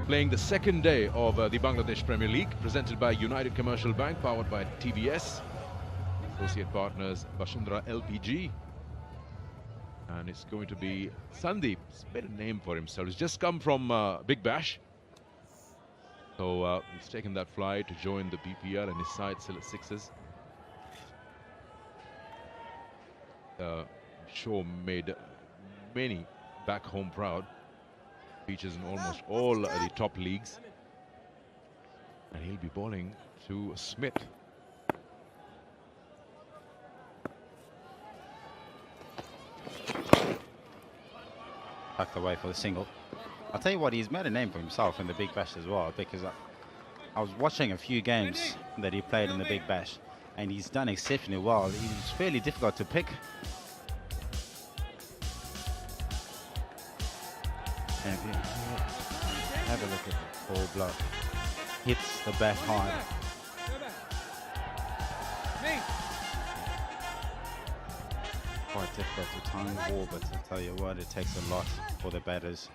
playing the second day of the Bangladesh Premier League, presented by United Commercial Bank, powered by TVS, associate partners Bashundra LPG. And it's going to be Sandeep. He's made a name for himself. He's just come from Big Bash. So he's taken that flight to join the BPL, and his side still at sixes. I'm sure made many back home proud. Features in almost all the top leagues. And he'll be bowling to Smith. Tucked away for the single. I'll tell you what, he's made a name for himself in the Big Bash as well, because I was watching a few games that he played in the Big Bash, and he's done exceptionally well. He's fairly difficult to pick. And if you have a look at the ball blow, hits the bat hard. Quite difficult to time the ball, but I'll tell you what, it takes a lot for the batters.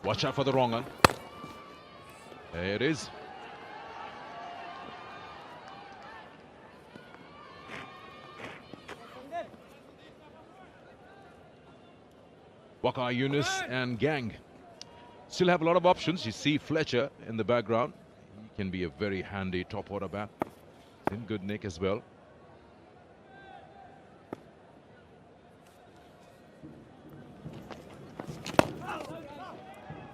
Watch out for the wrong one. There it is. Waqar Yunus and Gang still have a lot of options. You see Fletcher in the background. He can be a very handy top order bat. In good nick as well.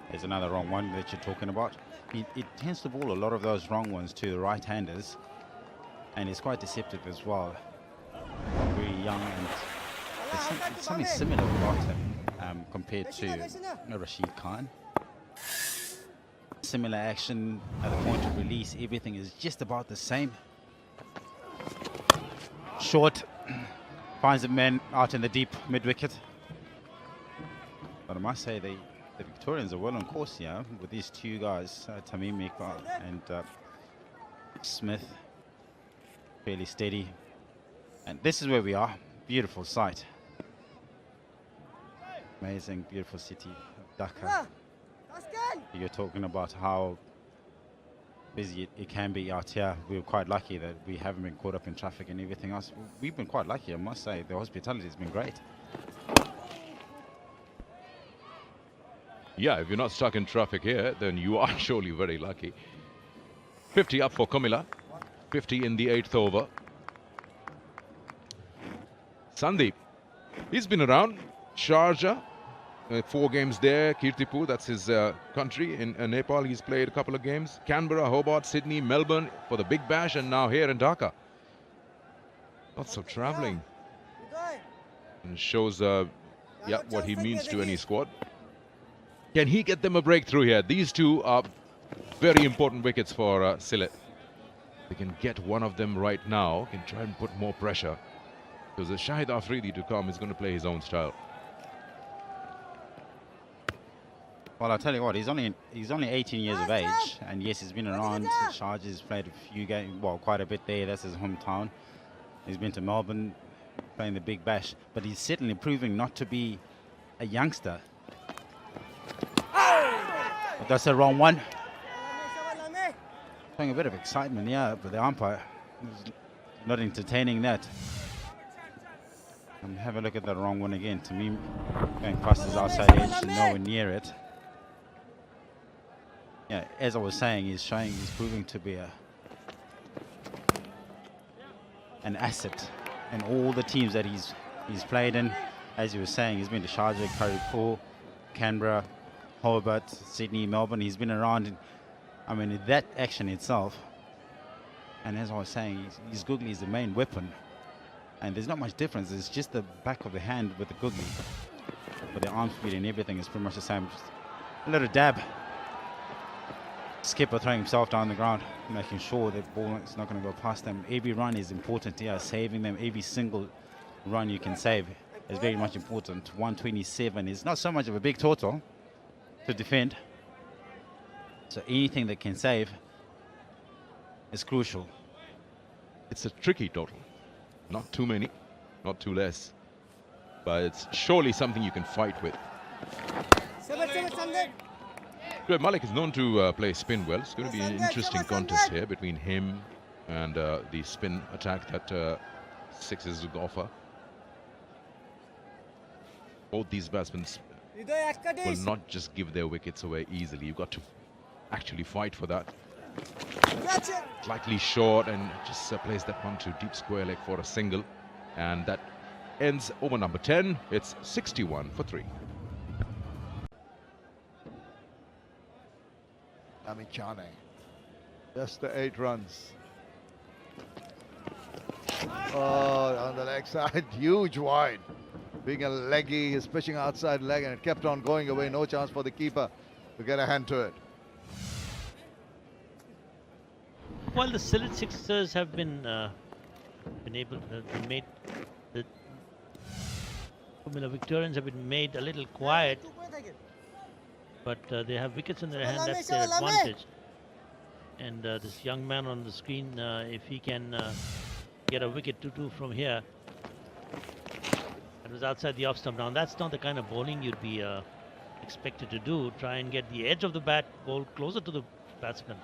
There's another wrong one that you're talking about. It tends to ball a lot of those wrong ones to the right-handers, and it's quite deceptive as well. Very young, and there's something similar about him compared to Rashid Khan. Similar action at the point of release, everything is just about the same. Short, finds the man out in the deep mid-wicket. But I must say the Victorians are well on course here with these two guys, Tamim Iqbal and Smith, fairly steady. And this is where we are. Beautiful sight. Amazing, beautiful city, Dhaka. You're talking about how busy it can be out here. We're quite lucky that we haven't been caught up in traffic and everything else. We've been quite lucky, I must say. The hospitality has been great. Yeah, if you're not stuck in traffic here, then you are surely very lucky. 50 up for Kumila. 50 in the 8th over. Sandeep, he's been around. Sharjah, 4 games there. Kirtipur, that's his country. In Nepal, he's played a couple of games. Canberra, Hobart, Sydney, Melbourne for the Big Bash, and now here in Dhaka. Lots of traveling. And shows what he means to any squad. Can he get them a breakthrough here? These two are very important wickets for Sylhet. They can get one of them right now, can try and put more pressure. Because the Shahid Afridi to come is going to play his own style. Well, I'll tell you what, he's only 18 years of age, and yes, he's been around. Sharjah's played a few games, well, quite a bit there. That's his hometown. He's been to Melbourne, playing the Big Bash, but he's certainly proving not to be a youngster. But that's the wrong one. Showing a bit of excitement, yeah, but the umpire is not entertaining that. And have a look at that wrong one again. To me, going past his outside edge and nowhere near it. Yeah, as I was saying, he's proving to be an asset in all the teams that he's played in. As you were saying, he's been to Sharjah, Karipur, Canberra, Hobart, Sydney, Melbourne. He's been around, in that action itself. And as I was saying, his googly is the main weapon. And there's not much difference. It's just the back of the hand with the googly. But the arm speed and everything is pretty much the same. Just a little dab. Skipper throwing himself down the ground, making sure the ball is not going to go past them. Every run is important here, saving them. Every single run you can save is very much important. 127 is not so much of a big total to defend. So anything that can save is crucial. It's a tricky total. Not too many, not too less. But it's surely something you can fight with. Malik is known to play spin well. It's going to be an interesting contest here between him and the spin attack that sixes would offer. Both these batsmen will not just give their wickets away easily. You've got to actually fight for that. Slightly short and just plays that one to deep square leg for a single. And that ends over number 10. It's 61 for 3. Lamichhane, just the 8 runs. Oh, on the leg side, huge wide. Being a leggy, he's pitching outside leg and it kept on going away. No chance for the keeper to get a hand to it. While the Sylhet Sixers have been able to made the Kumila Victorians have been made a little quiet, but they have wickets in their hand. That's their advantage. And this young man on the screen, if he can get a wicket 2-2 from here, it was outside the off stump. Now that's not the kind of bowling you'd be expected to do. Try and get the edge of the bat, bowl closer to the batsman.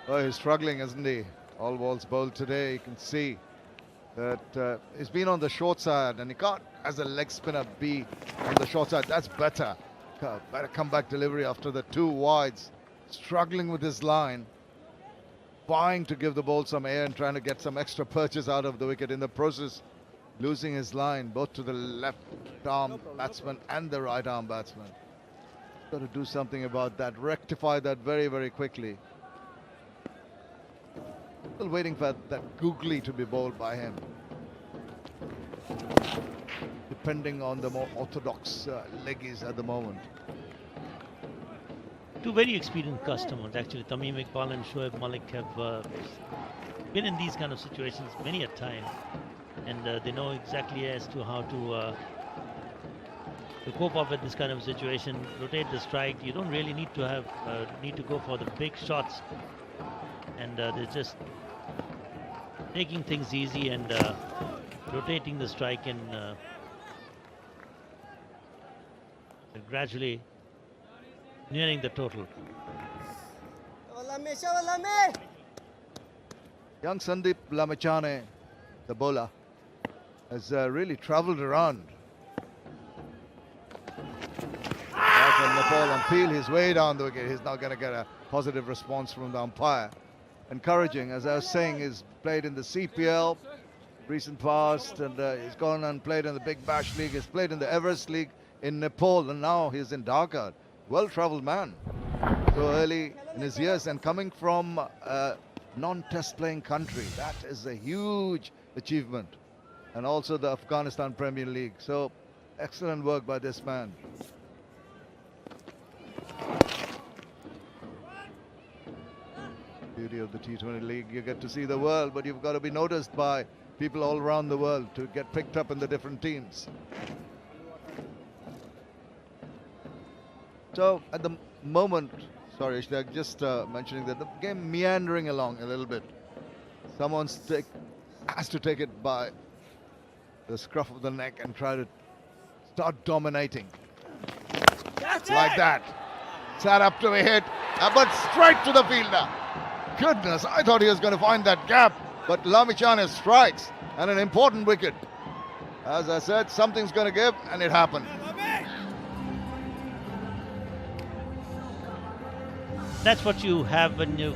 Oh, he's struggling, isn't he? All balls bowled today. You can see that he's been on the short side and he can't, as a leg spinner, be on the short side. That's better. Better comeback delivery after the 2 wides. Struggling with his line. Trying to give the ball some air and trying to get some extra purchase out of the wicket. In the process, losing his line both to the left arm batsman and the right arm batsman. Got to do something about that. Rectify that very, very quickly. Still waiting for that googly to be bowled by him. Depending on the more orthodox leggies at the moment. 2 very experienced customers, actually. Tamim Iqbal and Shoaib Malik have been in these kind of situations many a time, and they know exactly as to how to cope up with this kind of situation. Rotate the strike. You don't really need to have need to go for the big shots, and they're just taking things easy and rotating the strike and gradually nearing the total. Young Sandeep Lamichhane, the bowler, has really travelled around. From Nepal and feel his way down the wicket. He's not going to get a positive response from the umpire. Encouraging, as I was saying, he's played in the CPL recent past, and he's gone and played in the Big Bash League. He's played in the Everest League in Nepal, and now he's in Dhaka. Well-travelled man, so early in his years, and coming from a non-test playing country, that is a huge achievement. And also the Afghanistan Premier League. So excellent work by this man. Beauty of the T20 League, you get to see the world, but you've got to be noticed by people all around the world to get picked up in the different teams. So at the moment, sorry, just mentioning that the game meandering along a little bit. Someone has to take it by the scruff of the neck and try to start dominating. Like that. Sat up to a hit, but straight to the fielder. Goodness, I thought he was going to find that gap, but Lamichhane strikes, and an important wicket. As I said, something's going to give, and it happened. That's what you have when the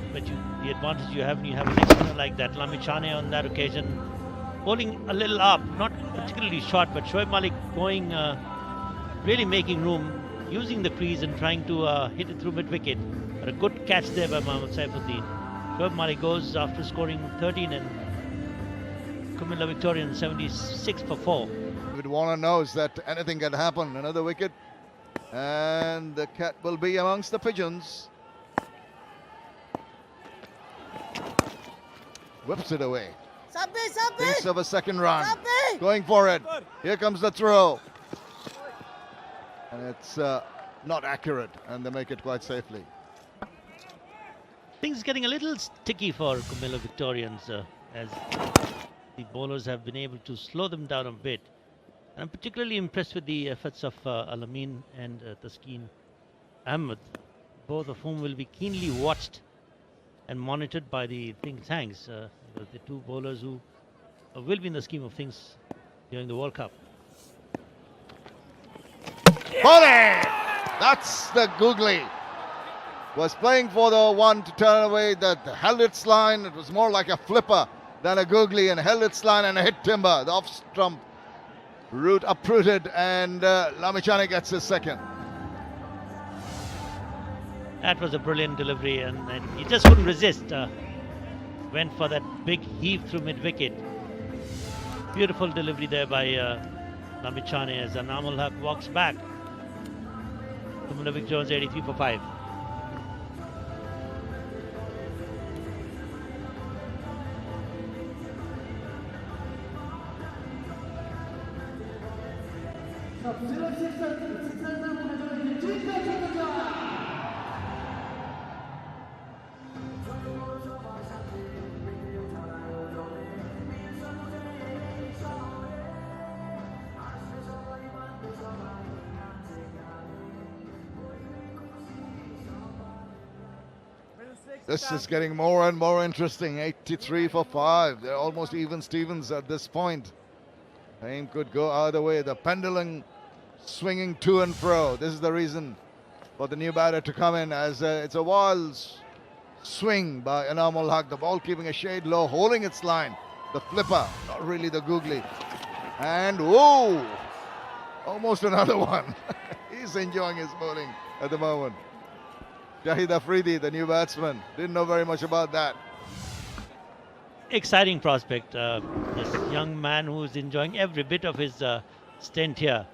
advantage you have when you have an extra like that. Lamichhane on that occasion bowling a little up, not particularly short, but Shoaib Malik going, really making room, using the crease and trying to hit it through mid-wicket. But a good catch there by Mohammad Saifuddin. Shoaib Malik goes after scoring 13 and Kumila Victorian 76 for 4. David Warner knows that anything can happen. Another wicket, and the cat will be amongst the pigeons. Whips it away. Thinks of a second run. Going for it. Here comes the throw. And it's not accurate, and they make it quite safely. Things getting a little sticky for Kumila Victorians as the bowlers have been able to slow them down a bit. And I'm particularly impressed with the efforts of Alamin and Taskin Ahmed, both of whom will be keenly watched and monitored by the think tanks, the two bowlers who will be in the scheme of things during the World Cup. Bowling! That's the googly. Was playing for the one to turn away that held its line. It was more like a flipper than a googly, and held its line and hit timber. The off stump root uprooted, and Lamichhane gets his second. That was a brilliant delivery, and he just couldn't resist. Went for that big heave through mid-wicket. Beautiful delivery there by Lamichhane as Anamul Haq walks back. Vic Jones 83 for 5. This is getting more and more interesting. 83 for 5. They're almost even Stevens at this point. Aim could go either way. The pendulum swinging to and fro. This is the reason for the new batter to come in, as it's a wild swing by Anamul Haq. The ball keeping a shade low, holding its line. The flipper, not really the googly. And whoa! Almost another one. He's enjoying his bowling at the moment. Shahid Afridi, the new batsman, didn't know very much about that. Exciting prospect. This young man who is enjoying every bit of his stint here.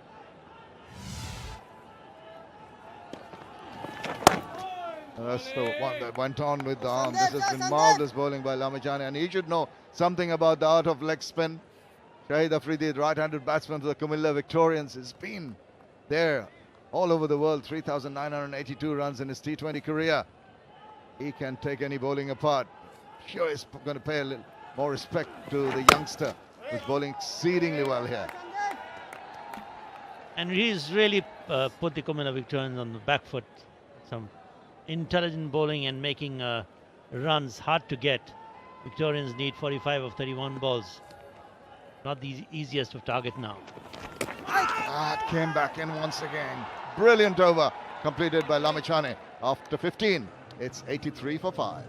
That's the one that went on with the arm. This has been marvellous bowling by Lamichhane, and he should know something about the art of leg spin. Shahid Afridi, the right-handed batsman for the Kumilla Victorians, has been there all over the world. 3,982 runs in his T20 career. He can take any bowling apart. Sure, he's going to pay a little more respect to the youngster who's bowling exceedingly well here. And he's really put the Kumilla Victorians on the back foot. Some intelligent bowling and making runs hard to get. Victorians need 45 of 31 balls. Not the easiest of target now. That came back in once again. Brilliant over completed by Lamichhane. After 15, it's 83 for 5.